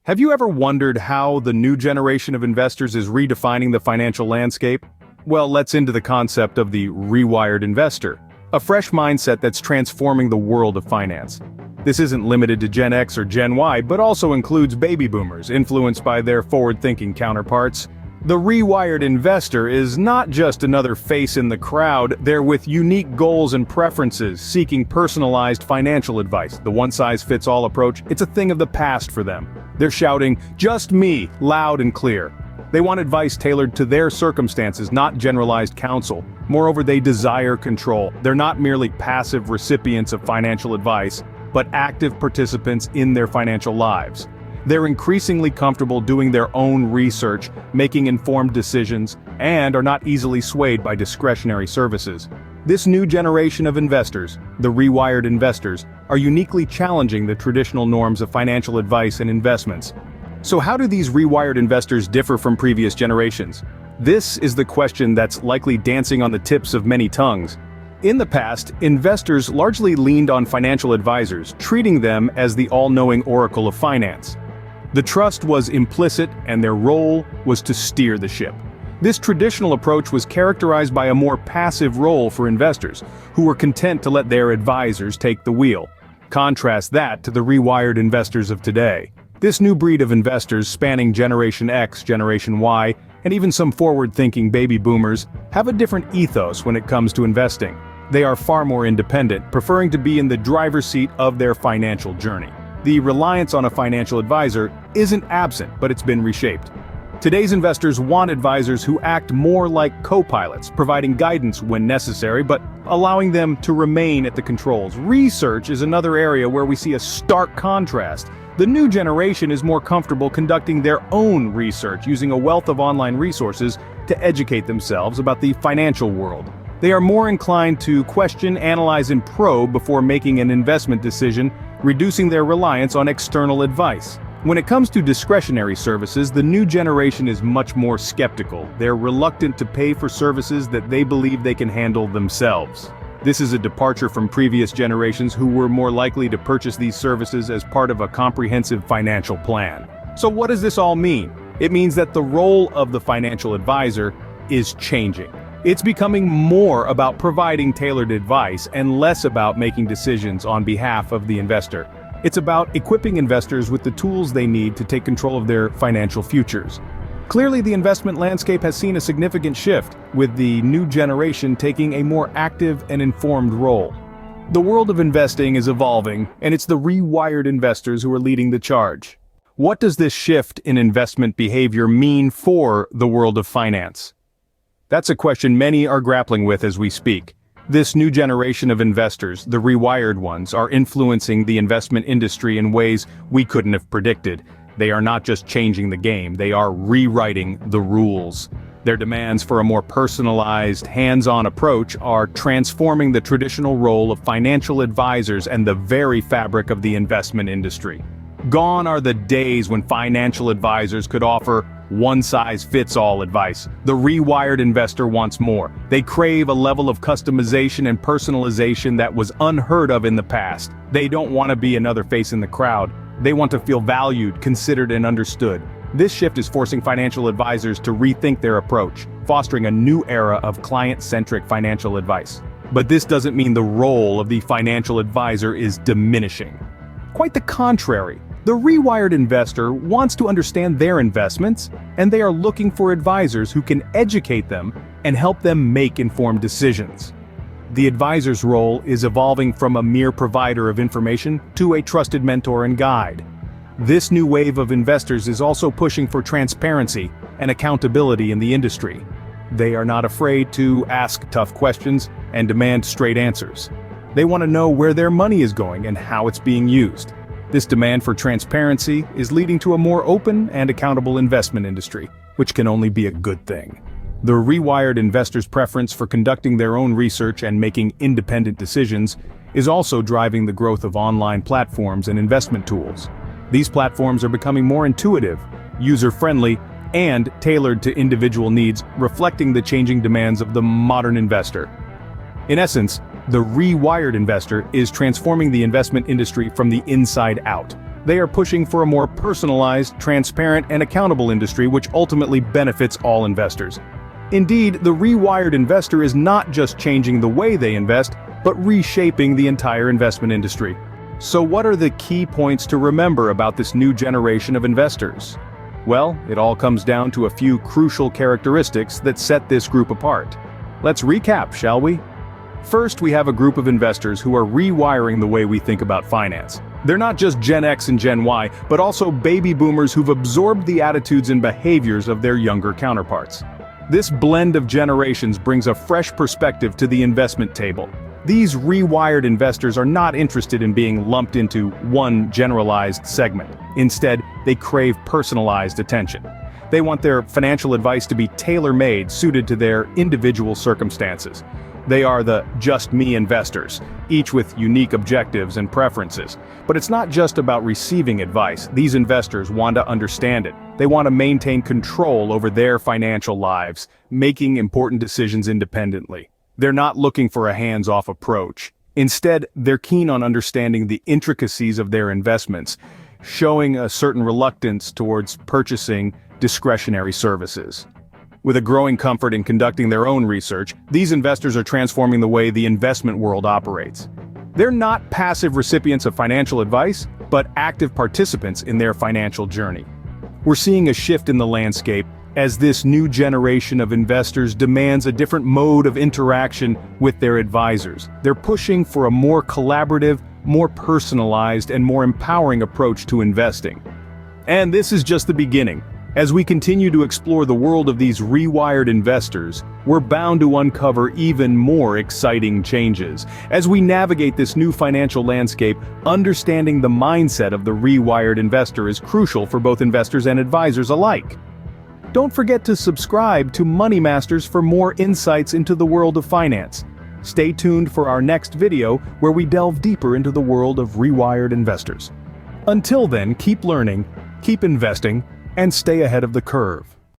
Have you ever wondered how the new generation of investors is redefining the financial landscape? Well, let's into the concept of the rewired investor, a fresh mindset that's transforming the world of finance. This isn't limited to Gen X or Gen Y, but also includes baby boomers influenced by their forward-thinking counterparts. The rewired investor is not just another face in the crowd, they're with unique goals and preferences, seeking personalized financial advice. The one-size-fits-all approach, it's a thing of the past for them. They're shouting, "Just me," loud and clear. They want advice tailored to their circumstances, not generalized counsel. Moreover, they desire control. They're not merely passive recipients of financial advice, but active participants in their financial lives. They're increasingly comfortable doing their own research, making informed decisions, and are not easily swayed by discretionary services. This new generation of investors, the rewired investors, are uniquely challenging the traditional norms of financial advice and investments. So how do these rewired investors differ from previous generations? This is the question that's likely dancing on the tips of many tongues. In the past, investors largely leaned on financial advisors, treating them as the all-knowing oracle of finance. The trust was implicit, and their role was to steer the ship. This traditional approach was characterized by a more passive role for investors, who were content to let their advisors take the wheel. Contrast that to the rewired investors of today. This new breed of investors, spanning Generation X, Generation Y, and even some forward-thinking baby boomers, have a different ethos when it comes to investing. They are far more independent, preferring to be in the driver's seat of their financial journey. The reliance on a financial advisor isn't absent, but it's been reshaped. Today's investors want advisors who act more like co-pilots, providing guidance when necessary, but allowing them to remain at the controls. Research is another area where we see a stark contrast. The new generation is more comfortable conducting their own research, using a wealth of online resources to educate themselves about the financial world. They are more inclined to question, analyze, and probe before making an investment decision, reducing their reliance on external advice. When it comes to discretionary services, the new generation is much more skeptical. They're reluctant to pay for services that they believe they can handle themselves. This is a departure from previous generations who were more likely to purchase these services as part of a comprehensive financial plan. So what does this all mean? It means that the role of the financial advisor is changing. It's becoming more about providing tailored advice and less about making decisions on behalf of the investor. It's about equipping investors with the tools they need to take control of their financial futures. Clearly, the investment landscape has seen a significant shift, with the new generation taking a more active and informed role. The world of investing is evolving, and it's the rewired investors who are leading the charge. What does this shift in investment behavior mean for the world of finance? That's a question many are grappling with as we speak. This new generation of investors, the rewired ones, are influencing the investment industry in ways we couldn't have predicted. They are not just changing the game, they are rewriting the rules. Their demands for a more personalized, hands-on approach are transforming the traditional role of financial advisors and the very fabric of the investment industry. Gone are the days when financial advisors could offer one-size-fits-all advice. The rewired investor wants more. They crave a level of customization and personalization that was unheard of in the past. They don't want to be another face in the crowd. They want to feel valued, considered, and understood. This shift is forcing financial advisors to rethink their approach, fostering a new era of client-centric financial advice. But this doesn't mean the role of the financial advisor is diminishing. Quite the contrary. The rewired investor wants to understand their investments, and they are looking for advisors who can educate them and help them make informed decisions. The advisor's role is evolving from a mere provider of information to a trusted mentor and guide. This new wave of investors is also pushing for transparency and accountability in the industry. They are not afraid to ask tough questions and demand straight answers. They want to know where their money is going and how it's being used. This demand for transparency is leading to a more open and accountable investment industry, which can only be a good thing. The rewired investors' preference for conducting their own research and making independent decisions is also driving the growth of online platforms and investment tools. These platforms are becoming more intuitive, user-friendly, and tailored to individual needs, reflecting the changing demands of the modern investor. In essence, the rewired investor is transforming the investment industry from the inside out. They are pushing for a more personalized, transparent, and accountable industry which ultimately benefits all investors. Indeed, the rewired investor is not just changing the way they invest, but reshaping the entire investment industry. So what are the key points to remember about this new generation of investors? Well, it all comes down to a few crucial characteristics that set this group apart. Let's recap, shall we? First, we have a group of investors who are rewiring the way we think about finance. They're not just Gen X and Gen Y, but also baby boomers who've absorbed the attitudes and behaviors of their younger counterparts. This blend of generations brings a fresh perspective to the investment table. These rewired investors are not interested in being lumped into one generalized segment. Instead, they crave personalized attention. They want their financial advice to be tailor-made, suited to their individual circumstances. They are the just me investors, each with unique objectives and preferences. But it's not just about receiving advice. These investors want to understand it. They want to maintain control over their financial lives, making important decisions independently. They're not looking for a hands-off approach. Instead, they're keen on understanding the intricacies of their investments, showing a certain reluctance towards purchasing discretionary services. With a growing comfort in conducting their own research, these investors are transforming the way the investment world operates. They're not passive recipients of financial advice, but active participants in their financial journey. We're seeing a shift in the landscape as this new generation of investors demands a different mode of interaction with their advisors. They're pushing for a more collaborative, more personalized, and more empowering approach to investing. And this is just the beginning. As we continue to explore the world of these rewired investors, we're bound to uncover even more exciting changes. As we navigate this new financial landscape, understanding the mindset of the rewired investor is crucial for both investors and advisors alike. Don't forget to subscribe to Money Masters for more insights into the world of finance. Stay tuned for our next video where we delve deeper into the world of rewired investors. Until then, keep learning, keep investing, and stay ahead of the curve.